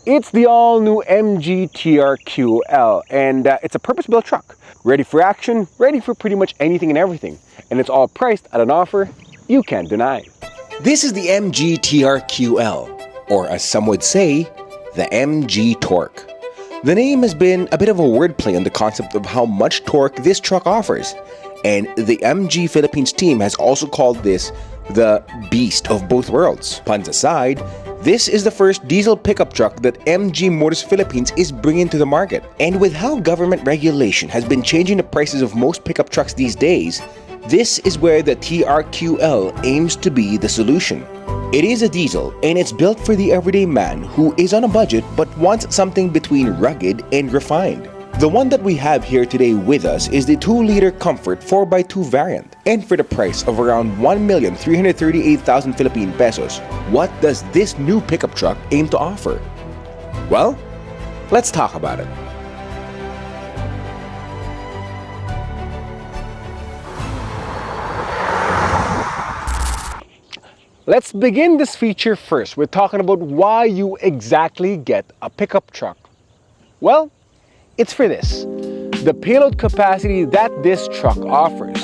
It's the all-new MG TRQ L, and it's a purpose-built truck. Ready for action, ready for pretty much anything and everything. And it's all priced at an offer you can't deny. This is the MG TRQ L, or as some would say, the MG Torque. The name has been a bit of a wordplay on the concept of how much torque this truck offers. And the MG Philippines team has also called this the beast of both worlds. Puns aside, this is the first diesel pickup truck that MG Motors Philippines is bringing to the market. And with how government regulation has been changing the prices of most pickup trucks these days, this is where the TRQ-L aims to be the solution. It is a diesel and it's built for the everyday man who is on a budget but wants something between rugged and refined. The one that we have here today with us is the 2-liter Comfort 4x2 variant, and for the price of around 1,338,000 Philippine pesos, what does this new pickup truck aim to offer? Well, let's talk about it. Let's begin this feature first with talking about why you exactly get a pickup truck. Well, it's for this, the payload capacity that this truck offers.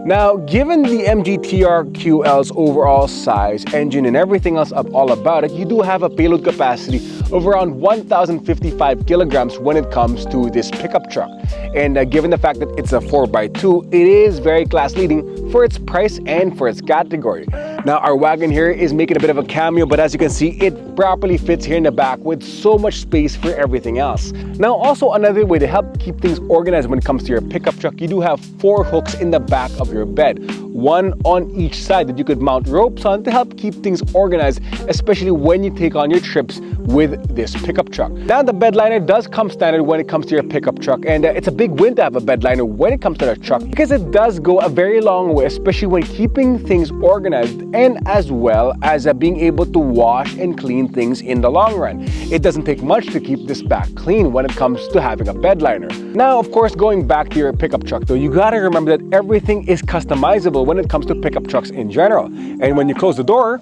Now, given the MG TRQ-L's overall size, engine, and everything else all about it, you do have a payload capacity of around 1,055 kilograms when it comes to this pickup truck. And given the fact that it's a 4x2, it is very class-leading for its price and for its category. Now, our wagon here is making a bit of a cameo, but as you can see, it properly fits here in the back with so much space for everything else. Now, also another way to help keep things organized when it comes to your pickup truck, you do have 4 hooks in the back of your bed, one on each side that you could mount ropes on to help keep things organized, especially when you take on your trips with this pickup truck. Now, the bed liner does come standard when it comes to your pickup truck, and it's a big win to have a bed liner when it comes to the truck because it does go a very long way, especially when keeping things organized and as well as being able to wash and clean things in the long run. It doesn't take much to keep this back clean when it comes to having a bed liner. Now, of course, going back to your pickup truck though, you gotta remember that everything is customizable when it comes to pickup trucks in general. And when you close the door,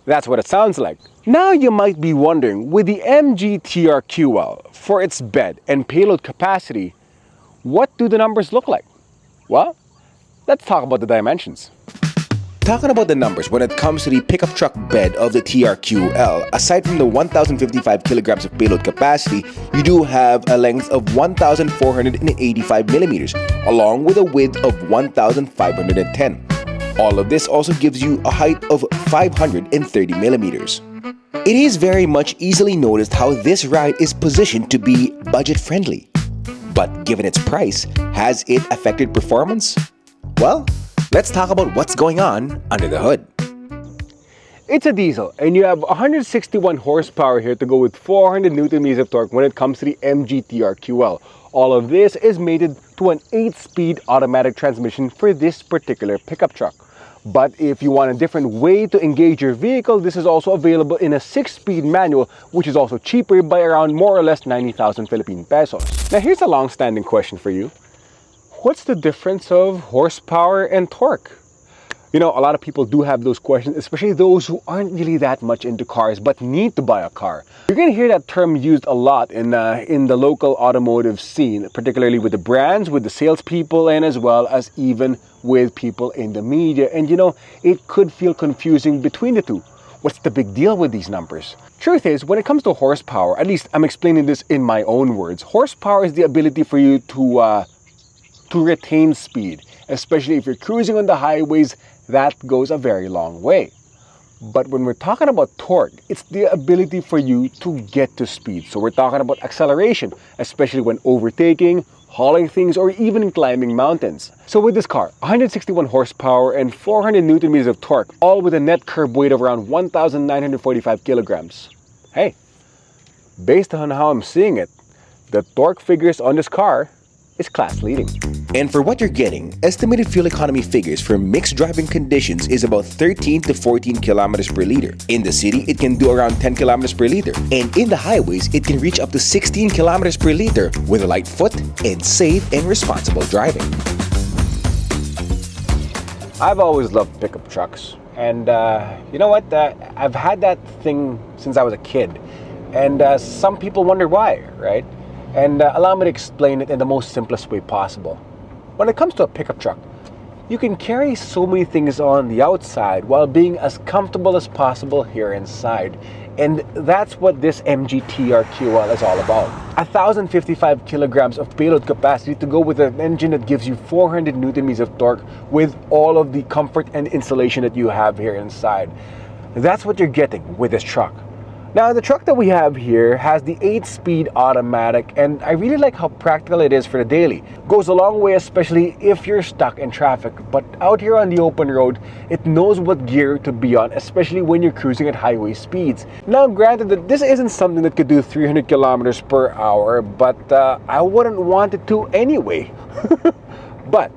that's what it sounds like. Now you might be wondering, with the MG TRQ-L, for its bed and payload capacity, what do the numbers look like? Well, let's talk about the dimensions. Talking about the numbers when it comes to the pickup truck bed of the TRQ-L, aside from the 1,055 kilograms of payload capacity, you do have a length of 1,485 millimeters, along with a width of 1,510. All of this also gives you a height of 530 millimeters. It is very much easily noticed how this ride is positioned to be budget-friendly. But given its price, has it affected performance? Well, let's talk about what's going on under the hood. It's a diesel, and you have 161 horsepower here to go with 400 Nm of torque when it comes to the MG TRQ-L. All of this is mated to an 8-speed automatic transmission for this particular pickup truck. But if you want a different way to engage your vehicle, this is also available in a 6-speed manual, which is also cheaper by around more or less 90,000 Philippine pesos. Now here's a long-standing question for you. What's the difference of horsepower and torque? You know, a lot of people do have those questions, especially those who aren't really that much into cars but need to buy a car. You're going to hear that term used a lot in the local automotive scene, particularly with the brands, with the salespeople, and as well as even with people in the media. And you know, it could feel confusing between the two. What's the big deal with these numbers? Truth is, when it comes to horsepower, at least I'm explaining this in my own words, horsepower is the ability for you to retain speed, especially if you're cruising on the highways. That goes a very long way. But when we're talking about torque, it's the ability for you to get to speed. So we're talking about acceleration, especially when overtaking, hauling things, or even climbing mountains. So with this car, 161 horsepower and 400 Nm of torque, all with a net curb weight of around 1,945 kilograms. Hey, based on how I'm seeing it, the torque figures on this car is class-leading. And for what you're getting, estimated fuel economy figures for mixed driving conditions is about 13 to 14 kilometers per liter. In the city, it can do around 10 kilometers per liter. And in the highways, it can reach up to 16 kilometers per liter with a light foot and safe and responsible driving. I've always loved pickup trucks. And you know what? I've had that thing since I was a kid. And some people wonder why, right? And allow me to explain it in the most simplest way possible. When it comes to a pickup truck, you can carry so many things on the outside while being as comfortable as possible here inside. And that's what this MG TRQ L is all about. 1,055 kilograms of payload capacity to go with an engine that gives you 400 Newton meters of torque with all of the comfort and insulation that you have here inside. That's what you're getting with this truck. Now, the truck that we have here has the 8-speed automatic, and I really like how practical it is for the daily. Goes a long way, especially if you're stuck in traffic. But out here on the open road, it knows what gear to be on, especially when you're cruising at highway speeds. Now, granted that this isn't something that could do 300 kilometers per hour, but I wouldn't want it to anyway. But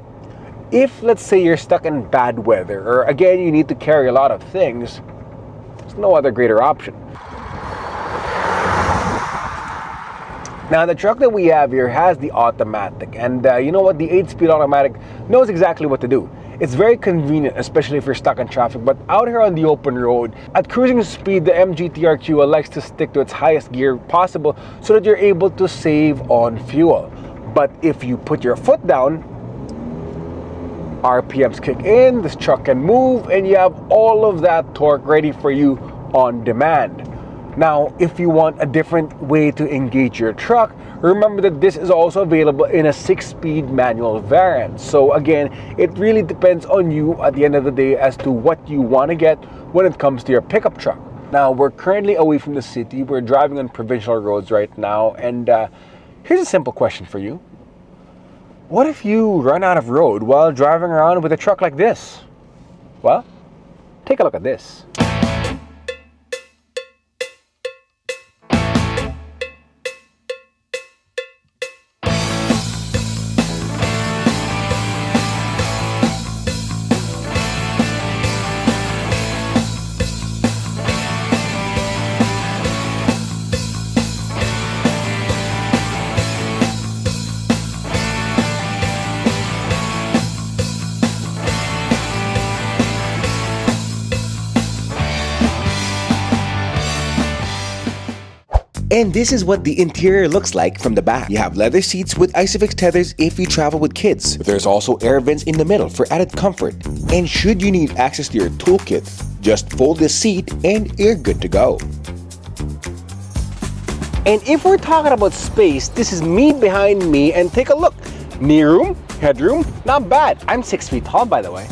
if, let's say, you're stuck in bad weather, or again, you need to carry a lot of things, there's no other greater option. Now, the truck that we have here has the automatic, and you know what? The 8-speed automatic knows exactly what to do. It's very convenient, especially if you're stuck in traffic, but out here on the open road, at cruising speed, the MG TRQ L likes to stick to its highest gear possible so that you're able to save on fuel. But if you put your foot down, RPMs kick in, this truck can move, and you have all of that torque ready for you on demand. Now, if you want a different way to engage your truck, remember that this is also available in a 6-speed manual variant. So again, it really depends on you at the end of the day as to what you want to get when it comes to your pickup truck. Now, we're currently away from the city. We're driving on provincial roads right now. And here's a simple question for you. What if you run out of road while driving around with a truck like this? Well, take a look at this. And this is what the interior looks like from the back. You have leather seats with ISOFIX tethers if you travel with kids. There's also air vents in the middle for added comfort. And should you need access to your toolkit, just fold this seat and you're good to go. And if we're talking about space, this is me behind me, and take a look. Knee room, headroom, not bad. I'm 6 feet tall, by the way.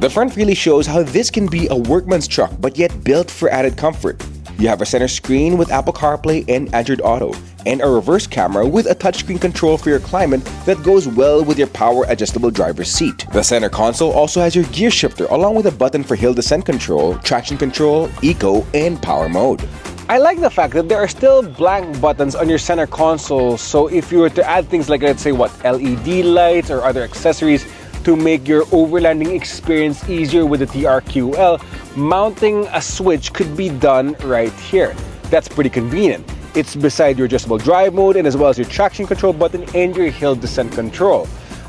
The front really shows how this can be a workman's truck but yet built for added comfort. You have a center screen with Apple CarPlay and Android Auto, and a reverse camera with a touchscreen control for your climate that goes well with your power adjustable driver's seat. The center console also has your gear shifter along with a button for hill descent control, traction control, eco, and power mode. I like the fact that there are still blank buttons on your center console, so if you were to add things like, let's say, LED lights or other accessories to make your overlanding experience easier with the TRQ L, mounting a switch could be done right here. That's pretty convenient. It's beside your adjustable drive mode, and as well as your traction control button and your hill descent control.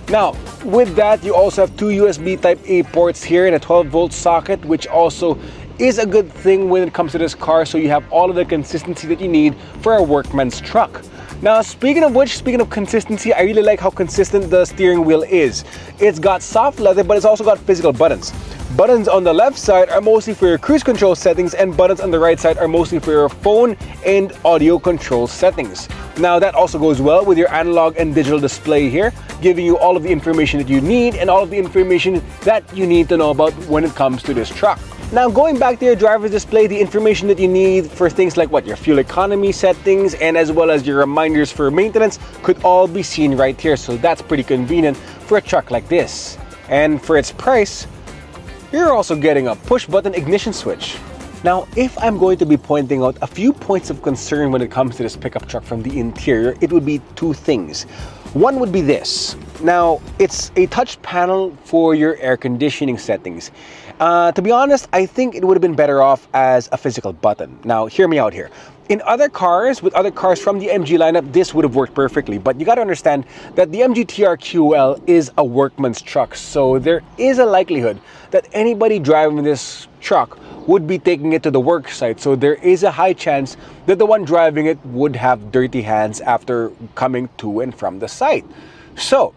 Now, with that, you also have two USB Type A ports here and a 12-volt socket, which also is a good thing when it comes to this car, so you have all of the consistency that you need for a workman's truck. Now, speaking of consistency, I really like how consistent the steering wheel is. It's got soft leather, but it's also got physical buttons. Buttons on the left side are mostly for your cruise control settings, and buttons on the right side are mostly for your phone and audio control settings. Now, that also goes well with your analog and digital display here, giving you all of the information that you need and all of the information that you need to know about when it comes to this truck. Now, going back to your driver's display, the information that you need for things like your fuel economy settings and as well as your reminders for maintenance could all be seen right here. So that's pretty convenient for a truck like this. And for its price, you're also getting a push button ignition switch. Now, if I'm going to be pointing out a few points of concern when it comes to this pickup truck from the interior, it would be two things. One would be this. Now, it's a touch panel for your air conditioning settings. To be honest, I think it would have been better off as a physical button. Now, hear me out here. In other cars, with other cars from the MG lineup, this would have worked perfectly. But you got to understand that the MG TRQ L is a workman's truck. So there is a likelihood that anybody driving this truck would be taking it to the work site, so there is a high chance that the one driving it would have dirty hands after coming to and from the site. So,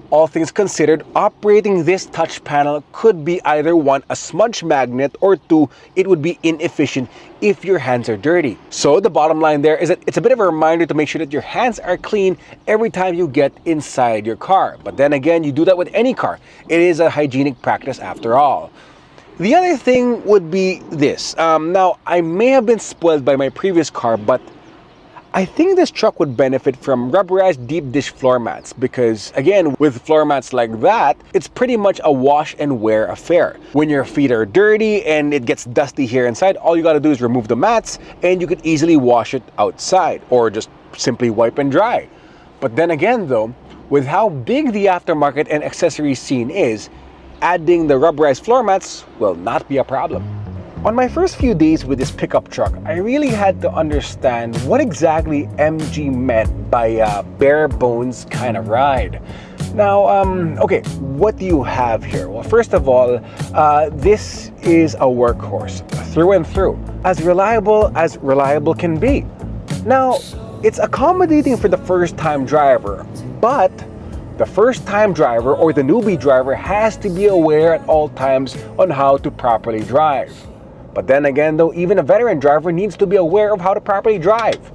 all things considered, operating this touch panel could be either one, a smudge magnet, or two, it would be inefficient if your hands are dirty. So the bottom line there is that it's a bit of a reminder to make sure that your hands are clean every time you get inside your car. But then again, you do that with any car. It is a hygienic practice after all. The other thing would be this. Now, I may have been spoiled by my previous car, but I think this truck would benefit from rubberized deep dish floor mats because, again, with floor mats like that, it's pretty much a wash and wear affair. When your feet are dirty and it gets dusty here inside, all you gotta do is remove the mats and you could easily wash it outside or just simply wipe and dry. But then again though, with how big the aftermarket and accessory scene is, adding the rubberized floor mats will not be a problem. On my first few days with this pickup truck, I really had to understand what exactly MG meant by a bare bones kind of ride. Now, okay, what do you have here? Well, first of all, this is a workhorse through and through, as reliable can be. Now, it's accommodating for the first-time driver, but the first-time driver or the newbie driver has to be aware at all times on how to properly drive. But then again though, even a veteran driver needs to be aware of how to properly drive.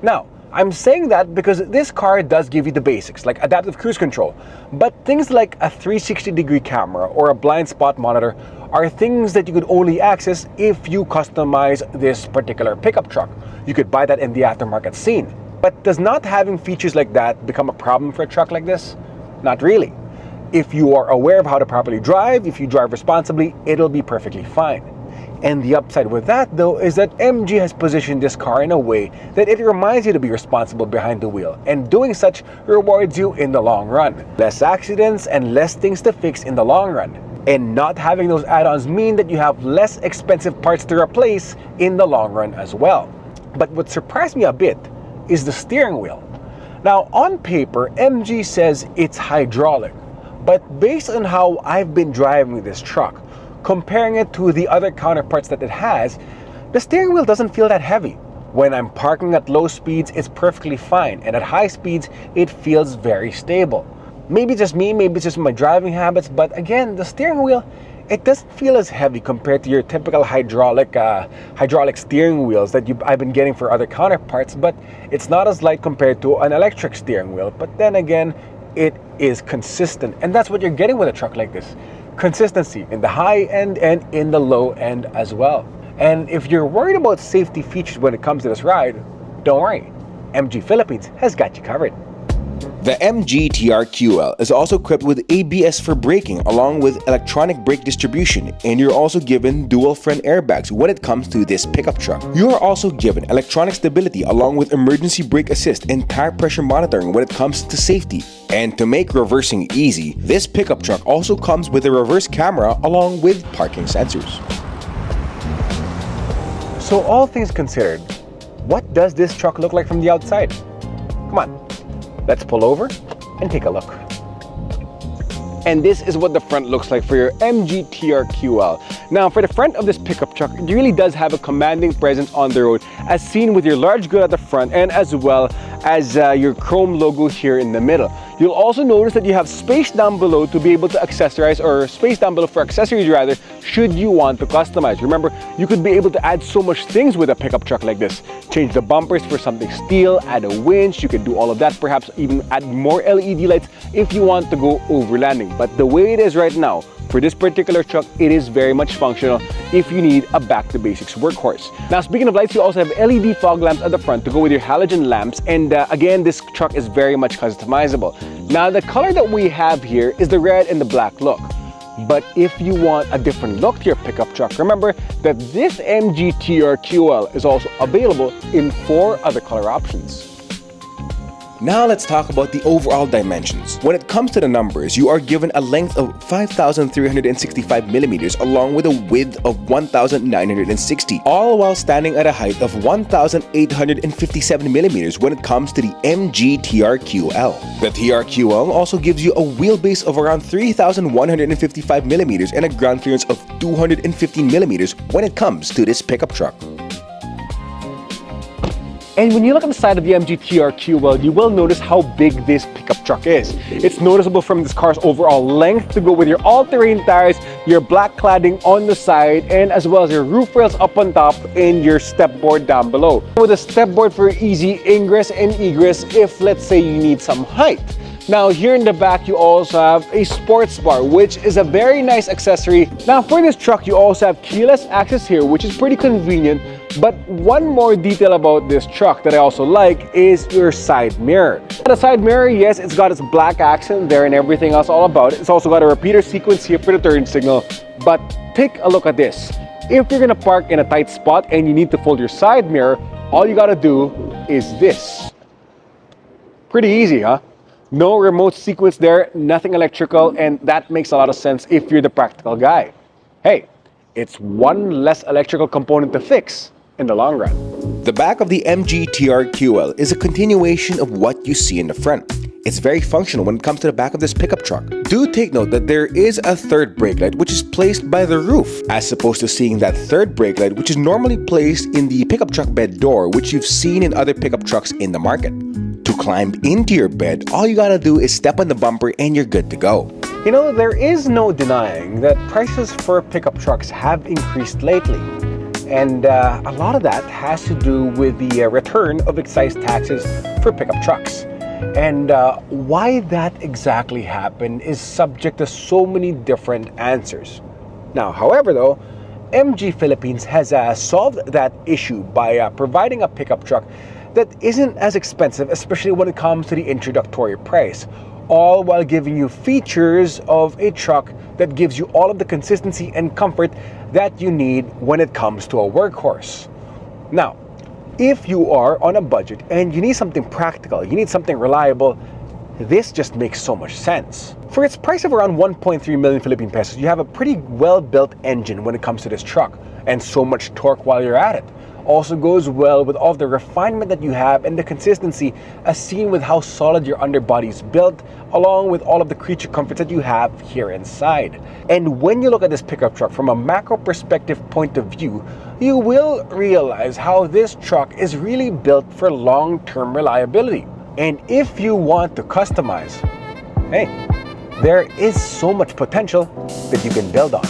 Now, I'm saying that because this car does give you the basics, like adaptive cruise control. But things like a 360-degree camera or a blind spot monitor are things that you could only access if you customize this particular pickup truck. You could buy that in the aftermarket scene. But does not having features like that become a problem for a truck like this? Not really. If you are aware of how to properly drive, if you drive responsibly, it'll be perfectly fine. And the upside with that though is that MG has positioned this car in a way that it reminds you to be responsible behind the wheel, and doing such rewards you in the long run. Less accidents and less things to fix in the long run. And not having those add-ons mean that you have less expensive parts to replace in the long run as well. But what surprised me a bit is the steering wheel. Now on paper, MG says it's hydraulic, but based on how I've been driving this truck, comparing it to the other counterparts that it has, the steering wheel doesn't feel that heavy. When I'm parking at low speeds, it's perfectly fine, and at high speeds, it feels very stable. Maybe just me, maybe it's just my driving habits, but again, the steering wheel, it doesn't feel as heavy compared to your typical hydraulic steering wheels that I've been getting for other counterparts, but it's not as light compared to an electric steering wheel. But then again, it is consistent, and that's what you're getting with a truck like this. Consistency in the high end and in the low end as well. And if you're worried about safety features when it comes to this ride, don't worry. MG Philippines has got you covered. The MG TRQ L is also equipped with ABS for braking along with electronic brake distribution, and you're also given dual front airbags when it comes to this pickup truck. You are also given electronic stability along with emergency brake assist and tire pressure monitoring when it comes to safety. And to make reversing easy, this pickup truck also comes with a reverse camera along with parking sensors. So all things considered, what does this truck look like from the outside? Come on. Let's pull over and take a look. And this is what the front looks like for your MG TRQ L. Now, for the front of this pickup truck, it really does have a commanding presence on the road, as seen with your large grill at the front and as well as your chrome logo here in the middle. You'll also notice that you have space down below to be able to accessorize, or space down below for accessories rather, should you want to customize. Remember, you could be able to add so much things with a pickup truck like this. Change the bumpers for something steel, add a winch, you could do all of that, perhaps even add more LED lights if you want to go overlanding. But the way it is right now, for this particular truck, it is very much functional if you need a back-to-basics workhorse. Now, speaking of lights, you also have LED fog lamps at the front to go with your halogen lamps, and again, this truck is very much customizable. Now, the color that we have here is the red and the black look. But if you want a different look to your pickup truck, remember that this MG TRQ L is also available in 4 other color options. Now let's talk about the overall dimensions. When it comes to the numbers, you are given a length of 5,365 millimeters along with a width of 1,960, all while standing at a height of 1,857 millimeters when it comes to the MG TRQ L. The TRQ L also gives you a wheelbase of around 3,155 millimeters and a ground clearance of 215 millimeters when it comes to this pickup truck. And when you look at the side of the MG TRQ, well, you will notice how big this pickup truck is. It's noticeable from this car's overall length to go with your all-terrain tires, your black cladding on the side, and as well as your roof rails up on top and your step board down below. With a step board for easy ingress and egress if, let's say, you need some height. Now here in the back, you also have a sports bar, which is a very nice accessory. Now for this truck, you also have keyless access here, which is pretty convenient. But one more detail about this truck that I also like is your side mirror. The side mirror, yes, it's got its black accent there and everything else all about it. It's also got a repeater sequence here for the turn signal. But take a look at this. If you're gonna park in a tight spot and you need to fold your side mirror, all you gotta do is this. Pretty easy, huh? No remote sequence there, nothing electrical, and that makes a lot of sense if you're the practical guy. Hey, it's one less electrical component to fix in the long run. The back of the MG TRQ L is a continuation of what you see in the front. It's very functional when it comes to the back of this pickup truck. Do take note that there is a third brake light which is placed by the roof, as opposed to seeing that third brake light which is normally placed in the pickup truck bed door, which you've seen in other pickup trucks in the market. To climb into your bed, all you gotta do is step on the bumper and you're good to go. You know, there is no denying that prices for pickup trucks have increased lately. And a lot of that has to do with the return of excise taxes for pickup trucks. And why that exactly happened is subject to so many different answers. Now, however though, MG Philippines has solved that issue by providing a pickup truck that isn't as expensive, especially when it comes to the introductory price, all while giving you features of a truck that gives you all of the consistency and comfort that you need when it comes to a workhorse. Now, if you are on a budget and you need something practical, you need something reliable, this just makes so much sense. For its price of around 1.3 million Philippine pesos, you have a pretty well-built engine when it comes to this truck, and so much torque while you're at it. Also goes well with all the refinement that you have and the consistency as seen with how solid your underbody is built, along with all of the creature comforts that you have here inside. And when you look at this pickup truck from a macro perspective point of view, you will realize how this truck is really built for long-term reliability. And if you want to customize, hey, there is so much potential that you can build on.